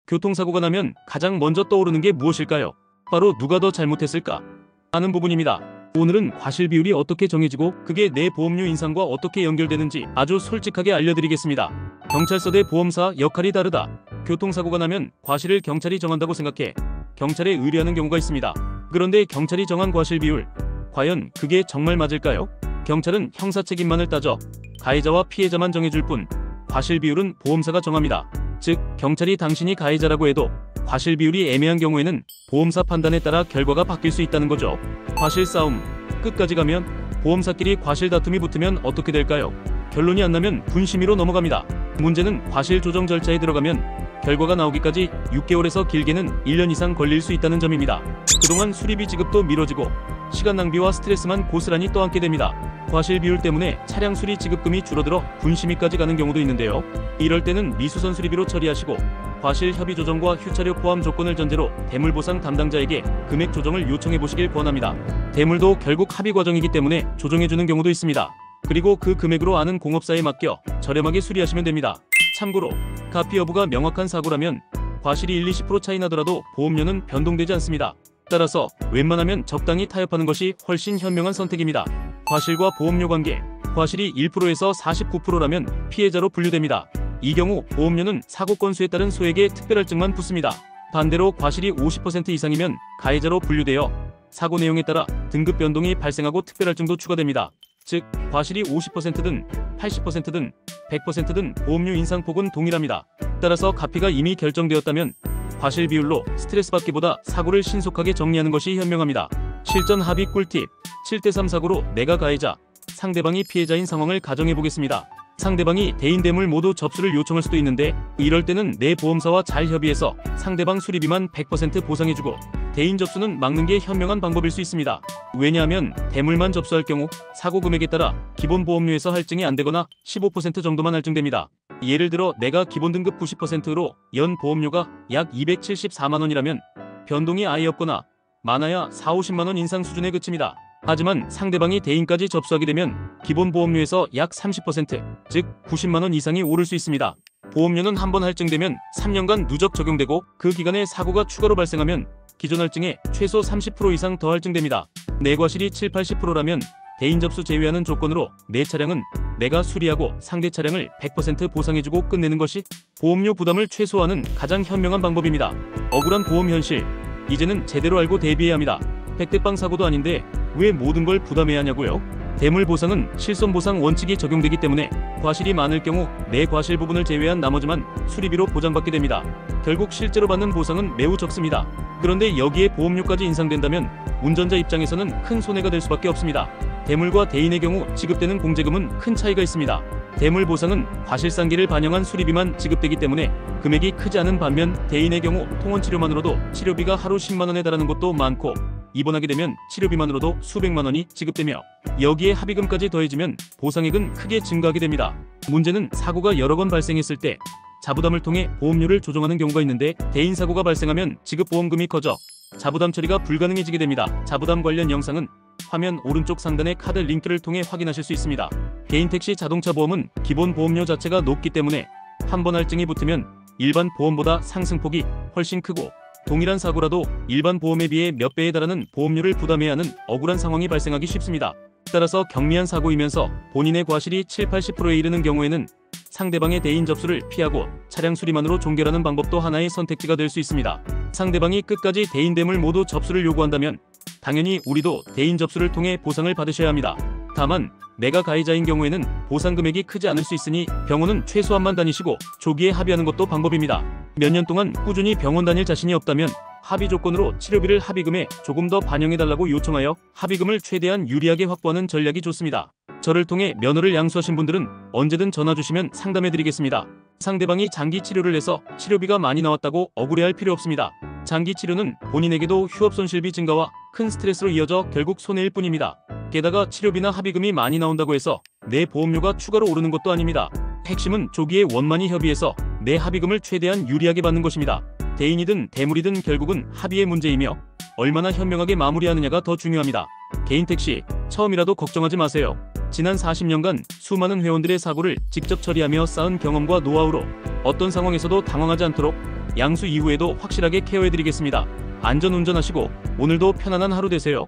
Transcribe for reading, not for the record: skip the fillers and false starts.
교통사고가 나면 가장 먼저 떠오르는 게 무엇일까요? 바로 누가 더 잘못했을까 하는 부분입니다. 오늘은 과실 비율이 어떻게 정해지고 그게 내 보험료 인상과 어떻게 연결되는지 아주 솔직하게 알려드리겠습니다. 경찰서 대 보험사 역할이 다르다. 교통사고가 나면 과실을 경찰이 정한다고 생각해 경찰에 의뢰하는 경우가 있습니다. 그런데 경찰이 정한 과실 비율, 과연 그게 정말 맞을까요? 경찰은 형사 책임만을 따져 가해자와 피해자만 정해줄 뿐 과실 비율은 보험사가 정합니다. 즉, 경찰이 당신이 가해자라고 해도 과실 비율이 애매한 경우에는 보험사 판단에 따라 결과가 바뀔 수 있다는 거죠. 과실 싸움 끝까지 가면 보험사끼리 과실 다툼이 붙으면 어떻게 될까요? 결론이 안 나면 분심의로 넘어갑니다. 문제는 과실 조정 절차에 들어가면 결과가 나오기까지 6개월에서 길게는 1년 이상 걸릴 수 있다는 점입니다. 그동안 수리비 지급도 미뤄지고 시간 낭비와 스트레스만 고스란히 떠안게 됩니다. 과실 비율 때문에 차량 수리 지급금이 줄어들어 분심의까지 가는 경우도 있는데요. 이럴 때는 미수선 수리비로 처리하시고 과실 협의 조정과 휴차료 포함 조건을 전제로 대물보상 담당자에게 금액 조정을 요청해 보시길 권합니다. 대물도 결국 합의 과정이기 때문에 조정해주는 경우도 있습니다. 그리고 그 금액으로 아는 공업사에 맡겨 저렴하게 수리하시면 됩니다. 참고로 가피 여부가 명확한 사고라면 과실이 1-20% 차이 나더라도 보험료는 변동되지 않습니다. 따라서 웬만하면 적당히 타협하는 것이 훨씬 현명한 선택입니다. 과실과 보험료 관계, 과실이 1%에서 49%라면 피해자로 분류됩니다. 이 경우 보험료는 사고 건수에 따른 소액의 특별할증만 붙습니다. 반대로 과실이 50% 이상이면 가해자로 분류되어 사고 내용에 따라 등급 변동이 발생하고 특별할증도 추가됩니다. 즉, 과실이 50%든 80%든 100%든 보험료 인상폭은 동일합니다. 따라서 가피가 이미 결정되었다면 과실 비율로 스트레스 받기보다 사고를 신속하게 정리하는 것이 현명합니다. 실전 합의 꿀팁: 7대3 사고로 내가 가해자, 상대방이 피해자인 상황을 가정해 보겠습니다. 상대방이 대인 대물 모두 접수를 요청할 수도 있는데 이럴 때는 내 보험사와 잘 협의해서 상대방 수리비만 100% 보상해주고 대인 접수는 막는 게 현명한 방법일 수 있습니다. 왜냐하면 대물만 접수할 경우 사고 금액에 따라 기본 보험료에서 할증이 안되거나 15% 정도만 할증됩니다. 예를 들어 내가 기본 등급 90%로 연 보험료가 약 274만원이라면 변동이 아예 없거나 많아야 4-50만원 인상 수준에 그칩니다. 하지만 상대방이 대인까지 접수하게 되면 기본 보험료에서 약 30%, 즉 90만원 이상이 오를 수 있습니다. 보험료는 한번 할증되면 3년간 누적 적용되고 그 기간에 사고가 추가로 발생하면 기존 할증에 최소 30% 이상 더 할증됩니다. 내 과실이 7-80%라면 대인 접수 제외하는 조건으로 내 차량은 내가 수리하고 상대 차량을 100% 보상해주고 끝내는 것이 보험료 부담을 최소화하는 가장 현명한 방법입니다. 억울한 보험 현실, 이제는 제대로 알고 대비해야 합니다. 백대빵 사고도 아닌데 왜 모든 걸 부담해야 하냐고요? 대물 보상은 실손보상 원칙이 적용되기 때문에 과실이 많을 경우 내 과실 부분을 제외한 나머지만 수리비로 보장받게 됩니다. 결국 실제로 받는 보상은 매우 적습니다. 그런데 여기에 보험료까지 인상된다면 운전자 입장에서는 큰 손해가 될 수밖에 없습니다. 대물과 대인의 경우 지급되는 공제금은 큰 차이가 있습니다. 대물 보상은 과실상계를 반영한 수리비만 지급되기 때문에 금액이 크지 않은 반면 대인의 경우 통원치료만으로도 치료비가 하루 10만원에 달하는 곳도 많고 입원하게 되면 치료비만으로도 수백만원이 지급되며 여기에 합의금까지 더해지면 보상액은 크게 증가하게 됩니다. 문제는 사고가 여러 건 발생했을 때 자부담을 통해 보험료를 조정하는 경우가 있는데 대인 사고가 발생하면 지급보험금이 커져 자부담 처리가 불가능해지게 됩니다. 자부담 관련 영상은 화면 오른쪽 상단의 카드 링크를 통해 확인하실 수 있습니다. 개인 택시 자동차 보험은 기본 보험료 자체가 높기 때문에 한 번 할증이 붙으면 일반 보험보다 상승폭이 훨씬 크고 동일한 사고라도 일반 보험에 비해 몇 배에 달하는 보험료를 부담해야 하는 억울한 상황이 발생하기 쉽습니다. 따라서 경미한 사고이면서 본인의 과실이 7-80%에 이르는 경우에는 상대방의 대인 접수를 피하고 차량 수리만으로 종결하는 방법도 하나의 선택지가 될 수 있습니다. 상대방이 끝까지 대인 대물 모두 접수를 요구한다면 당연히 우리도 대인 접수를 통해 보상을 받으셔야 합니다. 다만 내가 가해자인 경우에는 보상 금액이 크지 않을 수 있으니 병원은 최소한만 다니시고 조기에 합의하는 것도 방법입니다. 몇 년 동안 꾸준히 병원 다닐 자신이 없다면 합의 조건으로 치료비를 합의금에 조금 더 반영해달라고 요청하여 합의금을 최대한 유리하게 확보하는 전략이 좋습니다. 저를 통해 면허를 양수하신 분들은 언제든 전화 주시면 상담해드리겠습니다. 상대방이 장기 치료를 해서 치료비가 많이 나왔다고 억울해할 필요 없습니다. 장기 치료는 본인에게도 휴업손실비 증가와 큰 스트레스로 이어져 결국 손해일 뿐입니다. 게다가 치료비나 합의금이 많이 나온다고 해서 내 보험료가 추가로 오르는 것도 아닙니다. 핵심은 조기에 원만히 협의해서 내 합의금을 최대한 유리하게 받는 것입니다. 대인이든 대물이든 결국은 합의의 문제이며 얼마나 현명하게 마무리하느냐가 더 중요합니다. 개인 택시 처음이라도 걱정하지 마세요. 지난 40년간 수많은 회원들의 사고를 직접 처리하며 쌓은 경험과 노하우로 어떤 상황에서도 당황하지 않도록 양수 이후에도 확실하게 케어해드리겠습니다. 안전 운전하시고 오늘도 편안한 하루 되세요.